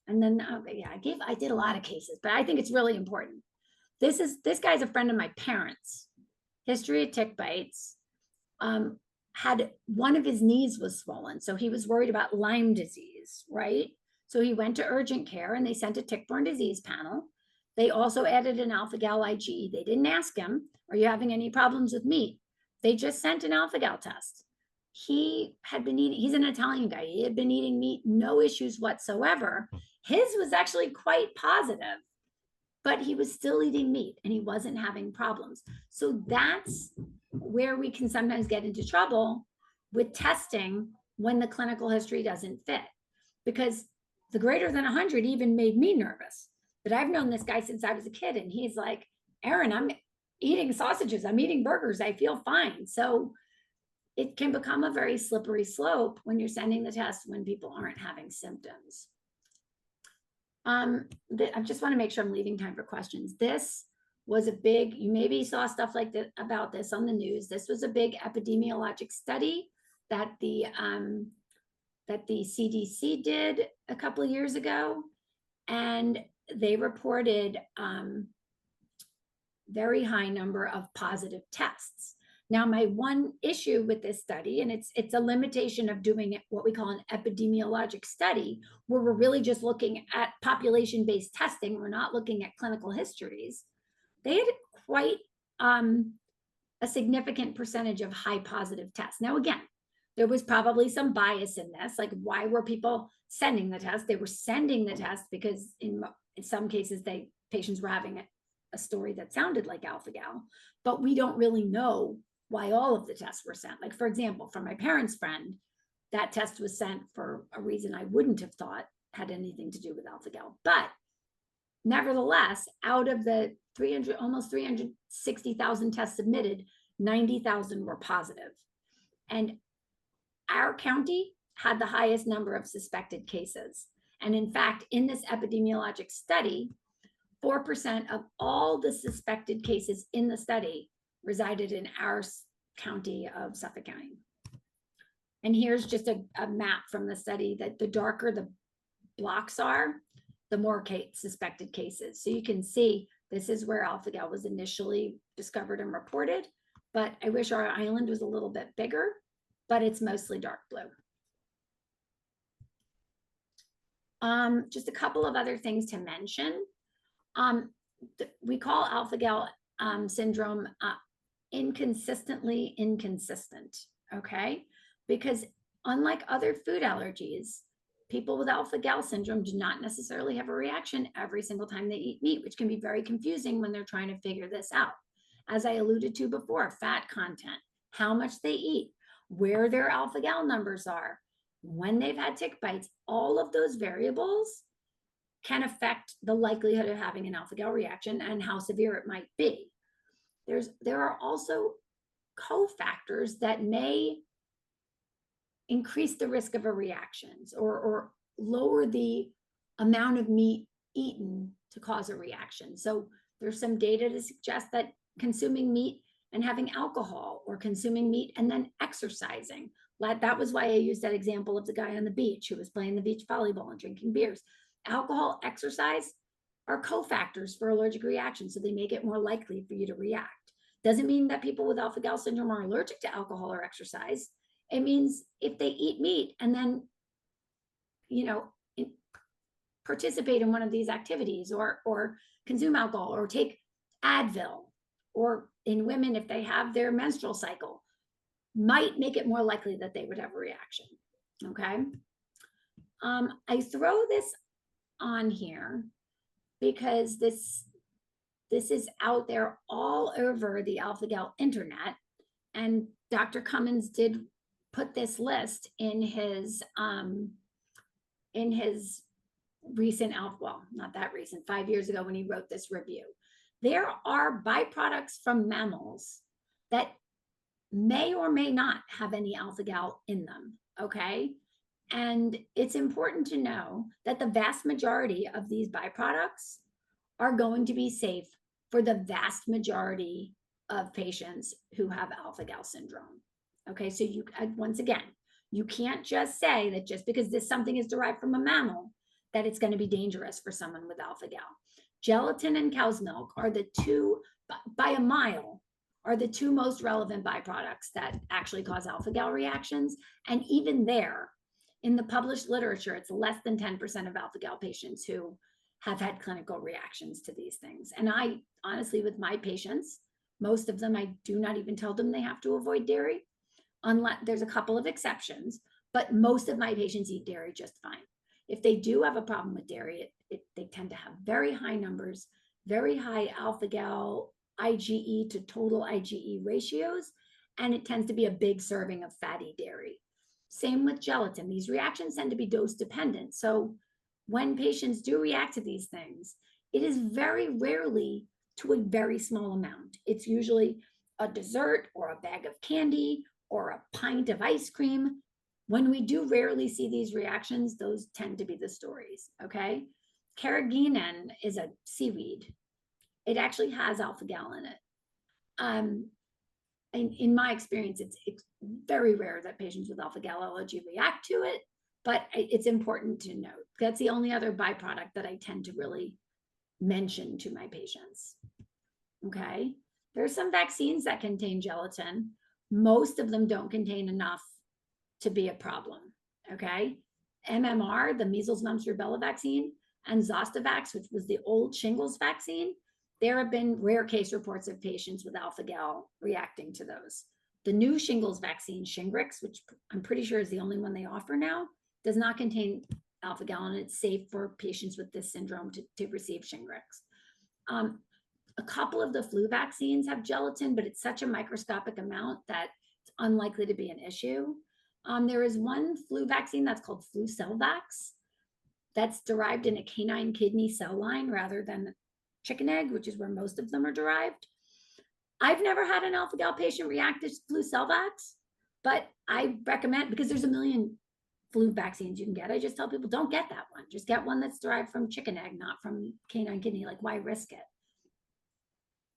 And then, yeah, I did a lot of cases, but I think it's really important. This guy's a friend of my parents. History of tick bites. Had one of his knees was swollen, so he was worried about Lyme disease, right? So he went to urgent care and they sent a tick-borne disease panel. They also added an alpha-gal IgE. They didn't ask him, are you having any problems with meat? They just sent an alpha-gal test. He had been eating, he's an Italian guy. He had been eating meat, no issues whatsoever. His was actually quite positive, but he was still eating meat and he wasn't having problems. So that's where we can sometimes get into trouble with testing when the clinical history doesn't fit, because the greater than 100 even made me nervous. But I've known this guy since I was a kid, and he's like, Erin, I'm eating sausages, I'm eating burgers, I feel fine. So it can become a very slippery slope when you're sending the test when people aren't having symptoms. I just want to make sure I'm leaving time for questions. This was a big, you maybe saw stuff like that about this on the news. This was a big epidemiologic study that the CDC did a couple of years ago, and they reported very high number of positive tests. Now, my one issue with this study, and it's a limitation of doing what we call an epidemiologic study, where we're really just looking at population-based testing. We're not looking at clinical histories. They had quite a significant percentage of high positive tests. Now, again, there was probably some bias in this. Like, why were people sending the test? They were sending the test because in some cases, patients were having a story that sounded like alpha-gal, but we don't really know why all of the tests were sent. Like, for example, for my parents' friend, that test was sent for a reason I wouldn't have thought had anything to do with alpha-gal. But nevertheless, out of the almost 360,000 tests submitted, 90,000 were positive. And our county had the highest number of suspected cases. And in fact, in this epidemiologic study, 4% of all the suspected cases in the study resided in our county of Suffolk County. And here's just a map from the study that the darker the blocks are, the more suspected cases. So you can see this is where alpha-gal was initially discovered and reported, but I wish our island was a little bit bigger, but it's mostly dark blue. Just a couple of other things to mention. We call alpha-gal syndrome inconsistently inconsistent, okay? Because unlike other food allergies, people with alpha-gal syndrome do not necessarily have a reaction every single time they eat meat, which can be very confusing when they're trying to figure this out. As I alluded to before, fat content, how much they eat, where their alpha-gal numbers are, when they've had tick bites, all of those variables can affect the likelihood of having an alpha-gal reaction and how severe it might be. There are also cofactors that may increase the risk of a reaction or lower the amount of meat eaten to cause a reaction. So there's some data to suggest that consuming meat and having alcohol, or consuming meat and then exercising. That was why I used that example of the guy on the beach who was playing the beach volleyball and drinking beers. Alcohol, exercise are cofactors for allergic reactions, so they make it more likely for you to react. Doesn't mean that people with alpha-gal syndrome are allergic to alcohol or exercise. It means if they eat meat and then, participate in one of these activities, or consume alcohol, or take Advil, or in women, if they have their menstrual cycle, might make it more likely that they would have a reaction, okay? I throw this on here because this is out there all over the alpha-gal internet, and Dr. Cummins did put this list in his recent well, not that recent, 5 years ago when he wrote this review. There are byproducts from mammals that may or may not have any alpha-gal in them, okay? And it's important to know that the vast majority of these byproducts are going to be safe for the vast majority of patients who have alpha-gal syndrome. Okay, so once again, you can't just say that just because something is derived from a mammal, that it's going to be dangerous for someone with alpha-gal. Gelatin and cow's milk are the two, by a mile, are the two most relevant byproducts that actually cause alpha-gal reactions. And even there, In the published literature, it's less than 10% of alpha-gal patients who have had clinical reactions to these things. And I honestly, with my patients, most of them, I do not even tell them they have to avoid dairy, unless there's a couple of exceptions, but most of my patients eat dairy just fine. If they do have a problem with dairy, they tend to have very high numbers, very high alpha-gal IgE to total IgE ratios, and it tends to be a big serving of fatty dairy. Same with gelatin. These reactions tend to be dose dependent. So when patients do react to these things, it is very rarely to a very small amount. It's usually a dessert or a bag of candy or a pint of ice cream. When we do rarely see these reactions, those tend to be the stories, okay? Carrageenan is a seaweed. It actually has alpha-gal in it. In my experience, it's very rare that patients with alpha-gal allergy react to it, but it's important to note. That's the only other byproduct that I tend to really mention to my patients. Okay, there's some vaccines that contain gelatin. Most of them don't contain enough to be a problem. Okay, MMR, the measles, mumps, rubella vaccine, and Zostavax, which was the old shingles vaccine, there have been rare case reports of patients with alpha-gal reacting to those. The new shingles vaccine, Shingrix, which I'm pretty sure is the only one they offer now, does not contain alpha-gal, and it's safe for patients with this syndrome to receive Shingrix. A couple of the flu vaccines have gelatin, but it's such a microscopic amount that it's unlikely to be an issue. There is one flu vaccine that's called Flucelvax that's derived in a canine kidney cell line rather than chicken egg, which is where most of them are derived. I've never had an alpha-gal patient react to Flucelvax, but I recommend, because there's a million flu vaccines you can get. I just tell people, don't get that one. Just get one that's derived from chicken egg, not from canine kidney. Like, why risk it?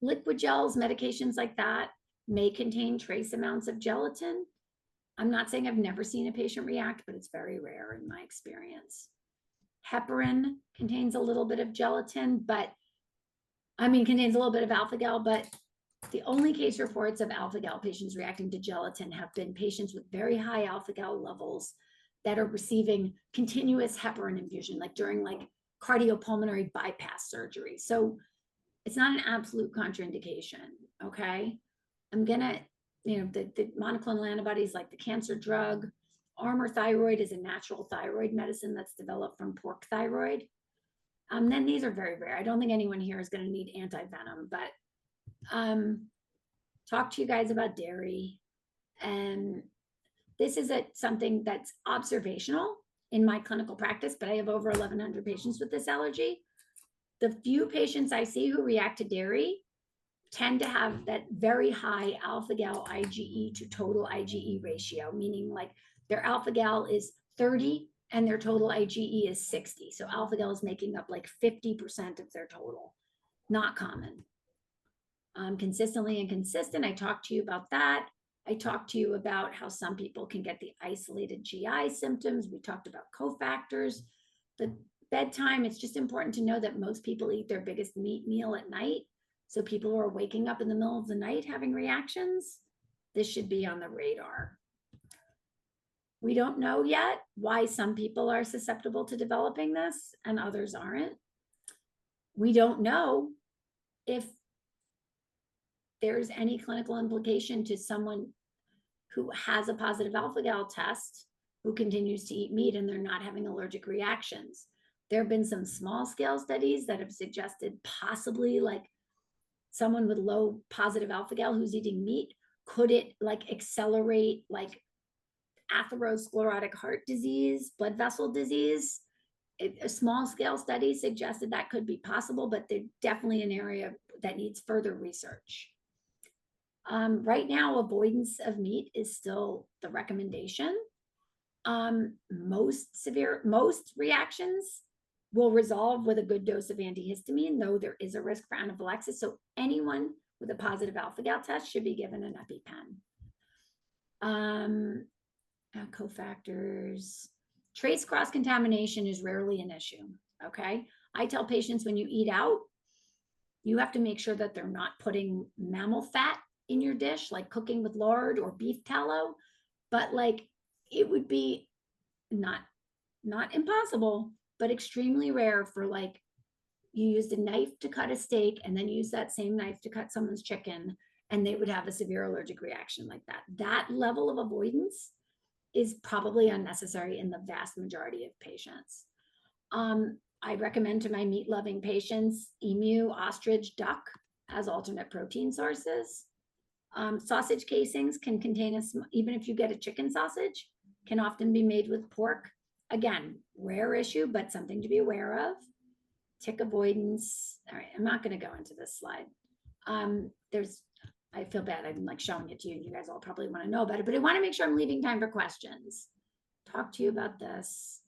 Liquid gels, medications like that may contain trace amounts of gelatin. I'm not saying I've never seen a patient react, but it's very rare in my experience. Heparin contains a little bit of gelatin, but contains a little bit of alpha-gal, but the only case reports of alpha-gal patients reacting to gelatin have been patients with very high alpha-gal levels that are receiving continuous heparin infusion, like during cardiopulmonary bypass surgery. So it's not an absolute contraindication, okay? I'm gonna, the monoclonal antibodies like the cancer drug, Armour thyroid is a natural thyroid medicine that's developed from pork thyroid. Then these are very rare. I don't think anyone here is gonna need anti-venom, but talk to you guys about dairy. And this is something that's observational in my clinical practice, but I have over 1,100 patients with this allergy. The few patients I see who react to dairy tend to have that very high alpha-gal IgE to total IgE ratio, meaning like their alpha-gal is 30 and their total IgE is 60. So alpha-gal is making up like 50% of their total. Not common. Consistently inconsistent, I talked to you about that. I talked to you about how some people can get the isolated GI symptoms. We talked about cofactors. The bedtime, it's just important to know that most people eat their biggest meat meal at night. So people who are waking up in the middle of the night having reactions, this should be on the radar. We don't know yet why some people are susceptible to developing this and others aren't. We don't know if there's any clinical implication to someone who has a positive alpha-gal test who continues to eat meat and they're not having allergic reactions. There have been some small scale studies that have suggested possibly like someone with low positive alpha-gal who's eating meat, could it like accelerate like atherosclerotic heart disease, blood vessel disease? A small scale study suggested that could be possible, but they're definitely an area that needs further research. Right now, avoidance of meat is still the recommendation. Most reactions will resolve with a good dose of antihistamine, though there is a risk for anaphylaxis. So anyone with a positive alpha-gal test should be given an EpiPen. Cofactors. Trace cross-contamination is rarely an issue, okay? I tell patients when you eat out, you have to make sure that they're not putting mammal fat in your dish, like cooking with lard or beef tallow, but like it would be not impossible, but extremely rare for like you used a knife to cut a steak and then use that same knife to cut someone's chicken and they would have a severe allergic reaction like that. That level of avoidance is probably unnecessary in the vast majority of patients. I recommend to my meat-loving patients emu, ostrich, duck as alternate protein sources. Sausage casings can contain even if you get a chicken sausage, can often be made with pork. Again, rare issue, but something to be aware of. Tick avoidance. All right, I'm not going to go into this slide. I feel bad. I'm like showing it to you. You guys all probably want to know about it, but I want to make sure I'm leaving time for questions. Talk to you about this.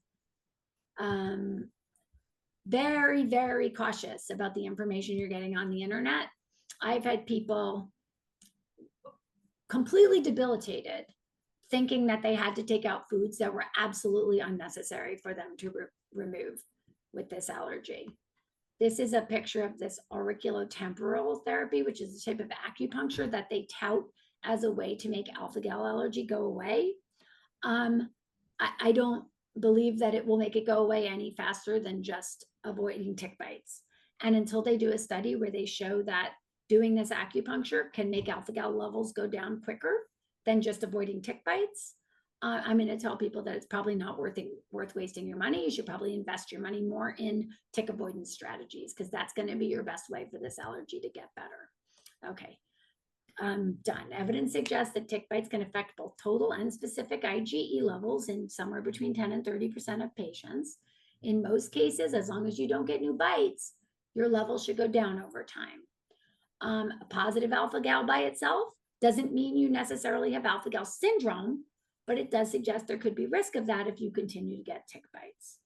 Very, very cautious about the information you're getting on the internet. I've had people completely debilitated thinking that they had to take out foods that were absolutely unnecessary for them to remove with this allergy. This is a picture of this auriculotemporal therapy, which is a type of acupuncture that they tout as a way to make alpha-gal allergy go away. I don't believe that it will make it go away any faster than just avoiding tick bites. And until they do a study where they show that doing this acupuncture can make alpha-gal levels go down quicker than just avoiding tick bites, I'm going to tell people that it's probably not worth wasting your money. You should probably invest your money more in tick avoidance strategies because that's going to be your best way for this allergy to get better. Okay, done. Evidence suggests that tick bites can affect both total and specific IgE levels in somewhere between 10 and 30% of patients. In most cases, as long as you don't get new bites, your levels should go down over time. A positive alpha-gal by itself doesn't mean you necessarily have alpha-gal syndrome, but it does suggest there could be risk of that if you continue to get tick bites.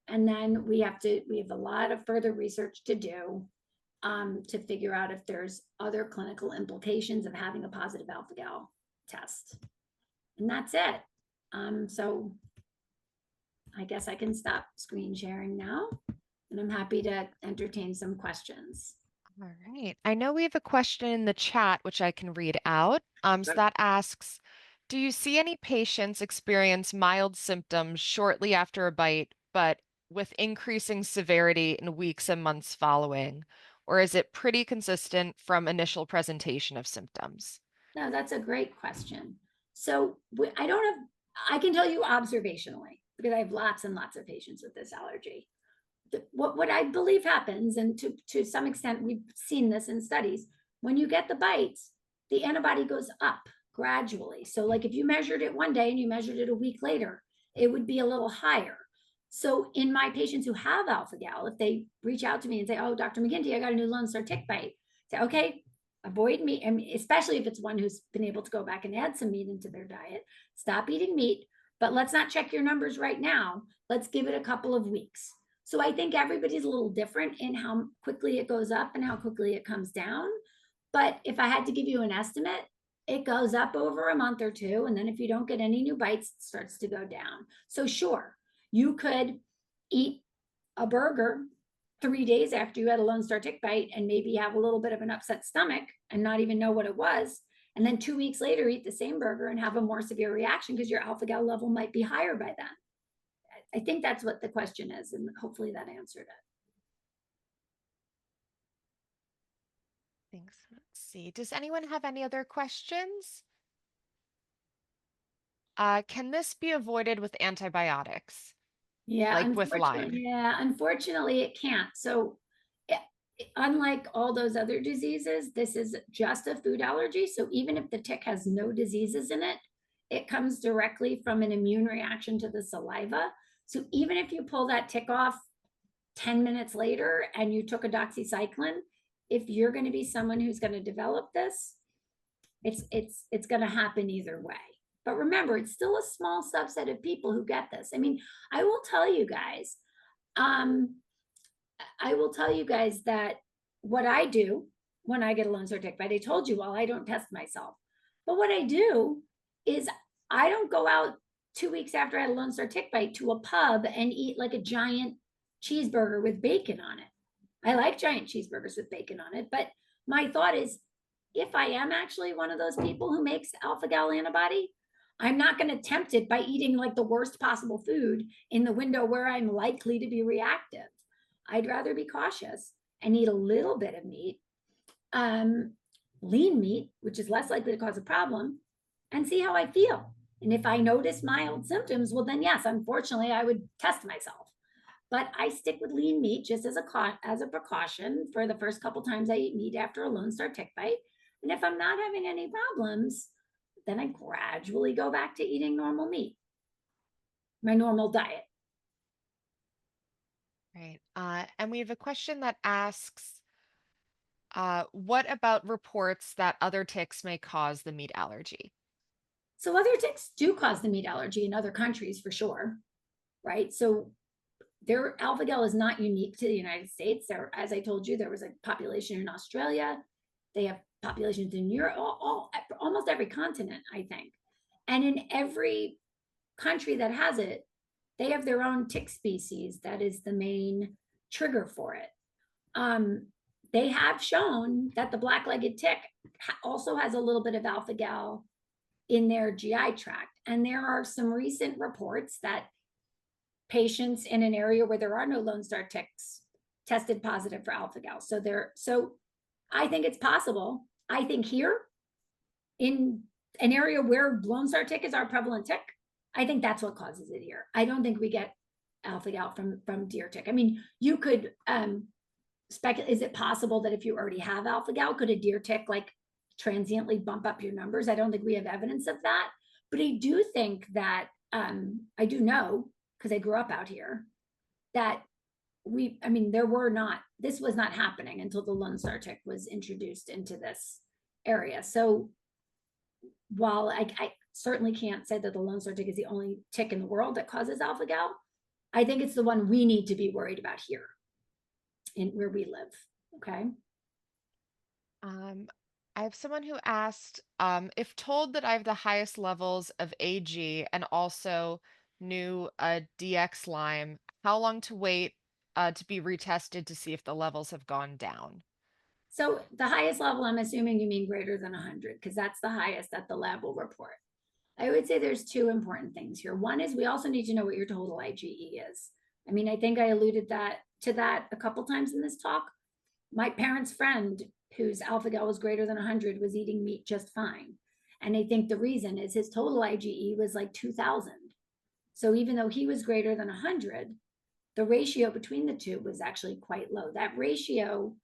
And then we have a lot of further research to do to figure out if there's other clinical implications of having a positive alpha-gal test. And that's it. So I guess I can stop screen sharing now, and I'm happy to entertain some questions. All right. I know we have a question in the chat, which I can read out. So that asks, do you see any patients experience mild symptoms shortly after a bite, but with increasing severity in weeks and months following? Or is it pretty consistent from initial presentation of symptoms? No, that's a great question. So I can tell you observationally, because I have lots and lots of patients with this allergy. What I believe happens, and to some extent we've seen this in studies, when you get the bites, the antibody goes up gradually. So like if you measured it one day and you measured it a week later, it would be a little higher. So in my patients who have alpha-gal, if they reach out to me and say, oh, Dr. McGintee, I got a new Lone Star tick bite, say, okay, avoid meat, and especially if it's one who's been able to go back and add some meat into their diet, stop eating meat, but let's not check your numbers right now. Let's give it a couple of weeks. So I think everybody's a little different in how quickly it goes up and how quickly it comes down. But if I had to give you an estimate, it goes up over a month or two. And then if you don't get any new bites, it starts to go down. So sure, you could eat a burger 3 days after you had a Lone Star tick bite and maybe have a little bit of an upset stomach and not even know what it was. And then 2 weeks later, eat the same burger and have a more severe reaction because your alpha-gal level might be higher by then. I think that's what the question is, and hopefully that answered it. Thanks. Let's see. Does anyone have any other questions? Can this be avoided with antibiotics? Yeah, like with Lyme? Yeah, unfortunately it can't. So unlike all those other diseases, this is just a food allergy. So even if the tick has no diseases in it, it comes directly from an immune reaction to the saliva. So even if you pull that tick off 10 minutes later and you took a doxycycline, if you're going to be someone who's going to develop this, it's going to happen either way. But remember, it's still a small subset of people who get this. I mean, I will tell you guys that what I do when I get a Lone Star tick bite, I told you all I don't test myself. But what I do is I don't go out 2 weeks after I had a Lone Star tick bite to a pub and eat like a giant cheeseburger with bacon on it. I like giant cheeseburgers with bacon on it, but my thought is, if I am actually one of those people who makes alpha-gal antibody, I'm not going to tempt it by eating like the worst possible food in the window where I'm likely to be reactive. I'd rather be cautious and eat a little bit of meat, lean meat, which is less likely to cause a problem, and see how I feel. And if I notice mild symptoms, well, then yes, unfortunately, I would test myself. But I stick with lean meat just as a precaution for the first couple times I eat meat after a Lone Star tick bite. And if I'm not having any problems, then I gradually go back to eating normal meat, my normal diet. Right. And we have a question that asks, what about reports that other ticks may cause the meat allergy? So other ticks do cause the meat allergy in other countries for sure, right? So their alpha-gal is not unique to the United States. There, as I told you, there was a population in Australia. They have populations in Europe, almost every continent, I think. And in every country that has it, they have their own tick species that is the main trigger for it. They have shown that the black-legged tick also has a little bit of alpha-gal in their GI tract. And there are some recent reports that patients in an area where there are no Lone Star ticks tested positive for alpha-gal. So I think it's possible. I think here in an area where Lone Star tick is our prevalent tick, I think that's what causes it here. I don't think we get alpha-gal from deer tick. I mean, you could speculate, is it possible that if you already have alpha-gal, could a deer tick like transiently bump up your numbers? I don't think we have evidence of that, but I do think that I do know, because I grew up out here, that this was not happening until the Lone Star tick was introduced into this area. So while I certainly can't say that the Lone Star tick is the only tick in the world that causes alpha-gal, I think it's the one we need to be worried about here in where we live. Okay. I have someone who asked, if told that I have the highest levels of AG and also new DX Lyme, how long to wait to be retested to see if the levels have gone down? So the highest level, I'm assuming you mean greater than 100, because that's the highest that the lab will report. I would say there's two important things here. One is we also need to know what your total IgE is. I mean, I think I alluded to that a couple times in this talk. My parents' friend whose alpha-gal was greater than 100 was eating meat just fine. And I think the reason is his total IgE was like 2,000. So even though he was greater than 100, the ratio between the two was actually quite low. That ratio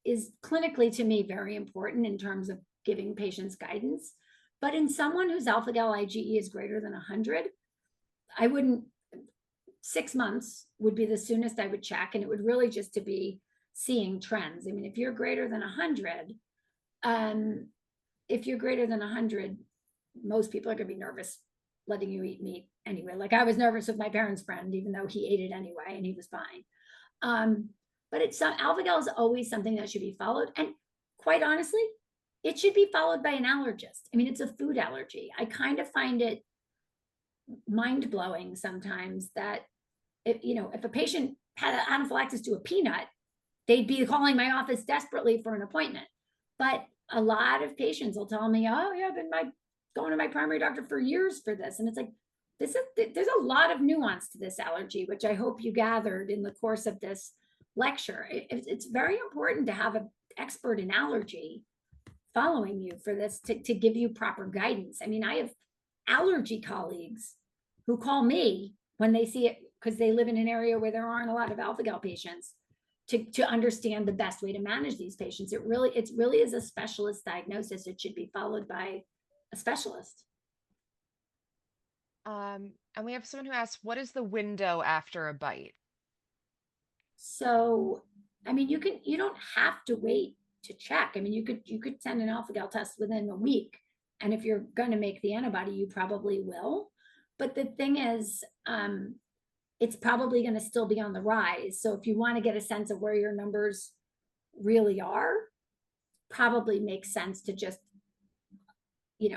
is clinically, to me, very important in terms of giving patients guidance. But in someone whose alpha-gal IgE is greater than 100, 6 months would be the soonest I would check. And it would really just to be seeing trends. I mean, if you're greater than 100, most people are going to be nervous letting you eat meat anyway. Like I was nervous with my parents' friend, even though he ate it anyway and he was fine. But alpha-gal is always something that should be followed. And quite honestly, it should be followed by an allergist. I mean, it's a food allergy. I kind of find it mind-blowing sometimes that if a patient had anaphylaxis to a peanut, they'd be calling my office desperately for an appointment. But a lot of patients will tell me, oh yeah, I've been going to my primary doctor for years for this. And it's like, there's a lot of nuance to this allergy, which I hope you gathered in the course of this lecture. It's very important to have an expert in allergy following you for this to give you proper guidance. I mean, I have allergy colleagues who call me when they see it because they live in an area where there aren't a lot of alpha-gal patients to understand the best way to manage these patients. It really is a specialist diagnosis. It should be followed by a specialist. And we have someone who asks, what is the window after a bite? So, I mean, you don't have to wait to check. I mean, you could send an alpha-gal test within a week. And if you're going to make the antibody, you probably will. But the thing is, it's probably going to still be on the rise. So if you want to get a sense of where your numbers really are, probably makes sense to just,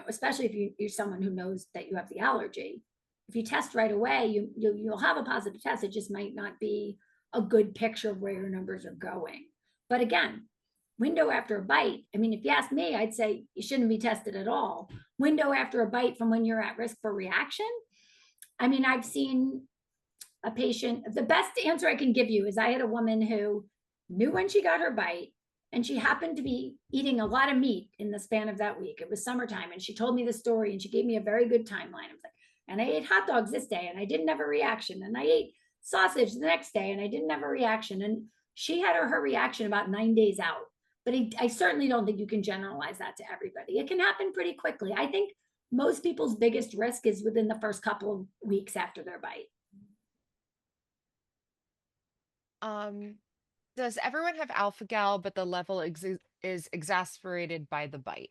especially if you're someone who knows that you have the allergy. If you test right away, you'll have a positive test. It just might not be a good picture of where your numbers are going. But again, window after a bite, I mean, if you ask me, I'd say you shouldn't be tested at all. Window after a bite from when you're at risk for reaction. I mean, I've seen a patient, the best answer I can give you is I had a woman who knew when she got her bite, and she happened to be eating a lot of meat in the span of that week. It was summertime, and she told me the story, and she gave me a very good timeline. I was like, and I ate hot dogs this day and I didn't have a reaction. And I ate sausage the next day and I didn't have a reaction. And she had her reaction about 9 days out. But I certainly don't think you can generalize that to everybody. It can happen pretty quickly. I think most people's biggest risk is within the first couple of weeks after their bite. Does everyone have alpha-gal, but the level is exacerbated by the bite?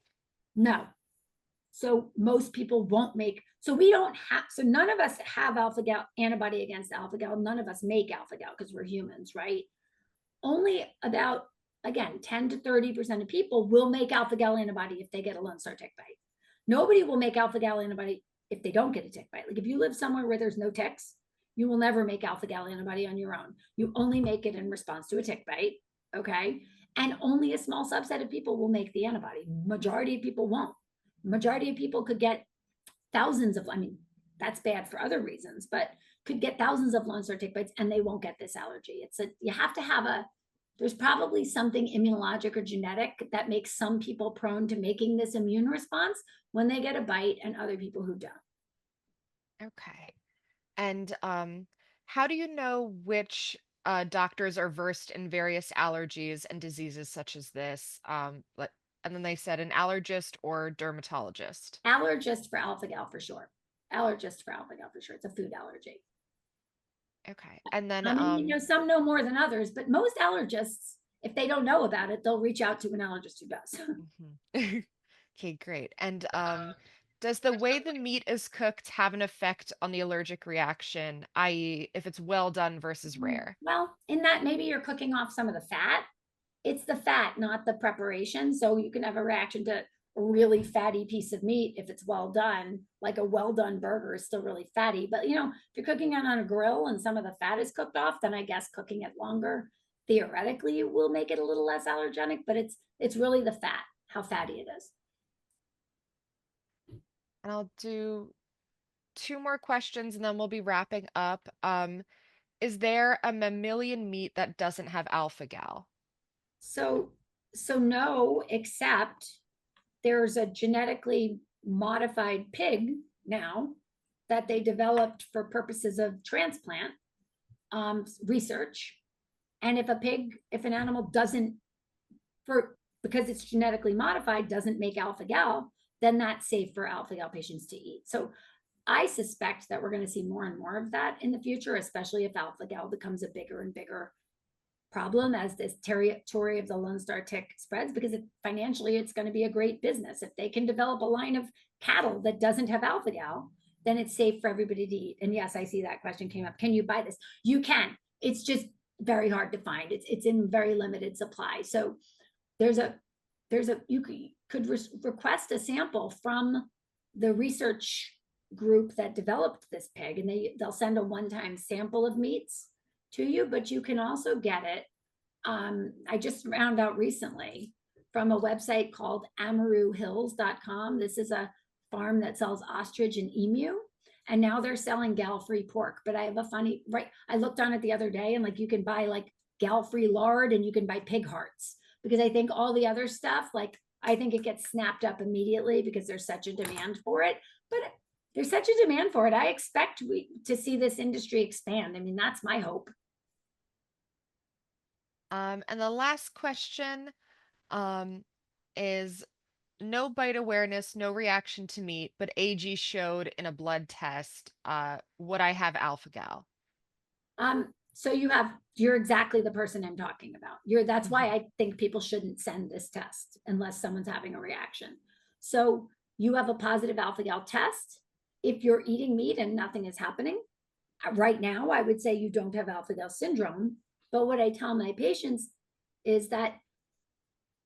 No. So most people won't make, so we don't have, so none of us have alpha-gal antibody against alpha-gal. None of us make alpha-gal because we're humans, right? Only about, again, 10 to 30% of people will make alpha-gal antibody if they get a Lone Star tick bite. Nobody will make alpha-gal antibody if they don't get a tick bite. Like if you live somewhere where there's no ticks, you will never make alpha-gal antibody on your own. You only make it in response to a tick bite, okay? And only a small subset of people will make the antibody. Majority of people won't. Majority of people could get thousands of, I mean, that's bad for other reasons, but could get thousands of Lone Star tick bites and they won't get this allergy. It's a, you have to have a, there's probably something immunologic or genetic that makes some people prone to making this immune response when they get a bite and other people who don't. Okay. And how do you know which doctors are versed in various allergies and diseases such as this? And then they said an allergist or dermatologist. Allergist for alpha-gal for sure. Allergist for alpha-gal for sure. It's a food allergy. Okay. And then I mean, you know, some know more than others, but most allergists, if they don't know about it, they'll reach out to an allergist who does. mhm. Okay, great. And does the way the meat is cooked have an effect on the allergic reaction, i.e., if it's well done versus rare? Well, in that maybe you're cooking off some of the fat. It's the fat, not the preparation. So you can have a reaction to a really fatty piece of meat if it's well done. Like a well done burger is still really fatty. But you know, if you're cooking it on a grill and some of the fat is cooked off, then I guess cooking it longer theoretically will make it a little less allergenic. But it's really the fat, how fatty it is. And I'll do two more questions and then we'll be wrapping up. Is there a mammalian meat that doesn't have alpha-gal? So no, except there's a genetically modified pig now that they developed for purposes of transplant research. And if an animal doesn't, because it's genetically modified, doesn't make alpha-gal, then that's safe for alpha-gal patients to eat. So I suspect that we're going to see more and more of that in the future, especially if alpha-gal becomes a bigger and bigger problem as this territory of the Lone Star tick spreads, because financially it's going to be a great business. If they can develop a line of cattle that doesn't have alpha-gal, then it's safe for everybody to eat. And yes, I see that question came up. Can you buy this? You can. It's just very hard to find. It's in very limited supply. So you could request a sample from the research group that developed this pig, and they'll send a one-time sample of meats to you, but you can also get it. I just found out recently from a website called amaruhills.com. This is a farm that sells ostrich and emu, and now they're selling gal-free pork. But I have a funny, right? I looked on it the other day, and like you can buy like gal-free lard, and you can buy pig hearts, because I think all the other stuff, like I think it gets snapped up immediately because there's such a demand for it. But there's such a demand for it. I expect to see this industry expand. I mean, that's my hope. And the last question is no bite awareness, no reaction to meat, but AG showed in a blood test, would I have alpha-gal? So you're exactly the person I'm talking about. That's why I think people shouldn't send this test unless someone's having a reaction. So you have a positive alpha-gal test. If you're eating meat and nothing is happening, right now, I would say you don't have alpha-gal syndrome. But what I tell my patients is that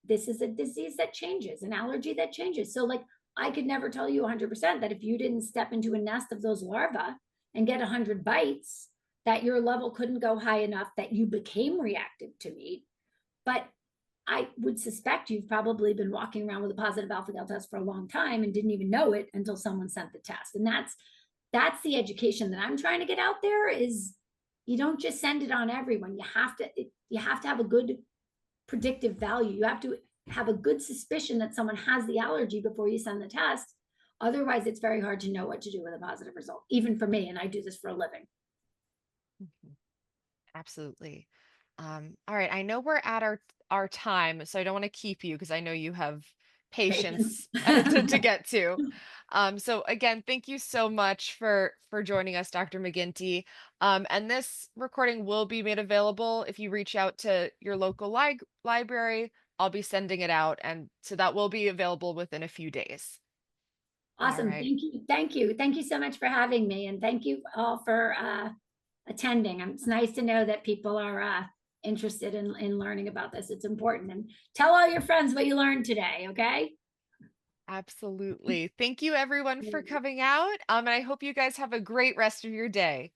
this is a disease that changes, an allergy that changes. So like, I could never tell you 100% that if you didn't step into a nest of those larvae and get 100 bites, that your level couldn't go high enough that you became reactive to meat. But I would suspect you've probably been walking around with a positive alpha-gal test for a long time and didn't even know it until someone sent the test. And that's the education that I'm trying to get out there, is you don't just send it on everyone. You have to have a good predictive value. You have to have a good suspicion that someone has the allergy before you send the test. Otherwise, it's very hard to know what to do with a positive result, even for me. And I do this for a living. Absolutely. All right. I know we're at our time, so I don't want to keep you because I know you have patience to get to. So again, thank you so much for joining us, Dr. McGintee. And this recording will be made available if you reach out to your local library. I'll be sending it out, and so that will be available within a few days. Awesome. All right. Thank you. Thank you. Thank you so much for having me. And thank you all for attending. It's nice to know that people are interested in learning about this. It's important. And tell all your friends what you learned today, okay? Absolutely. Thank you everyone for coming out. And I hope you guys have a great rest of your day.